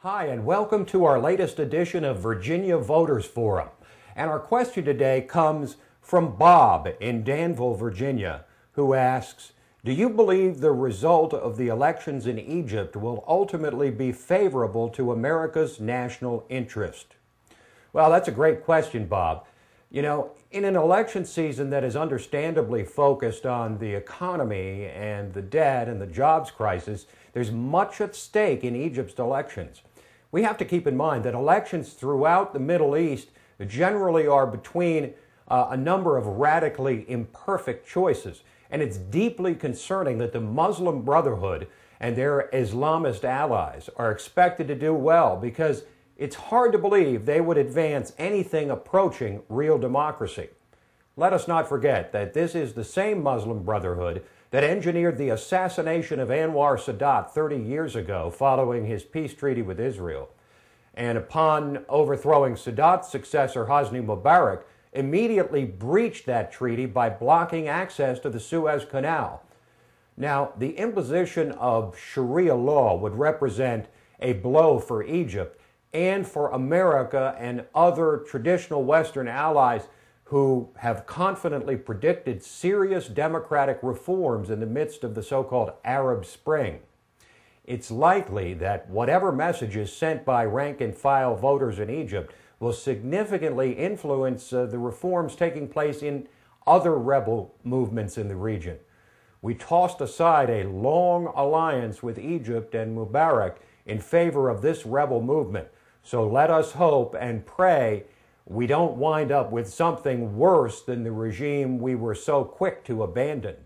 Hi, and welcome to our latest edition of Virginia Voters Forum. And our question today comes from Bob in Danville, Virginia, who asks, do you believe the result of the elections in Egypt will ultimately be favorable to America's national interest? Well, that's a great question, Bob. You know, in an election season that is understandably focused on the economy and the debt and the jobs crisis, there's much at stake in Egypt's elections. We have to keep in mind that elections throughout the Middle East generally are between a number of radically imperfect choices. And it's deeply concerning that the Muslim Brotherhood and their Islamist allies are expected to do well, because it's hard to believe they would advance anything approaching real democracy. Let us not forget that this is the same Muslim Brotherhood that engineered the assassination of Anwar Sadat 30 years ago following his peace treaty with Israel. And upon overthrowing Sadat's successor, Hosni Mubarak, immediately breached that treaty by blocking access to the Suez Canal. Now, the imposition of Sharia law would represent a blow for Egypt and for America and other traditional Western allies who have confidently predicted serious democratic reforms in the midst of the so-called Arab Spring. It's likely that whatever message is sent by rank-and-file voters in Egypt will significantly influence the reforms taking place in other rebel movements in the region. We tossed aside a long alliance with Egypt and Mubarak in favor of this rebel movement. So let us hope and pray we don't wind up with something worse than the regime we were so quick to abandon.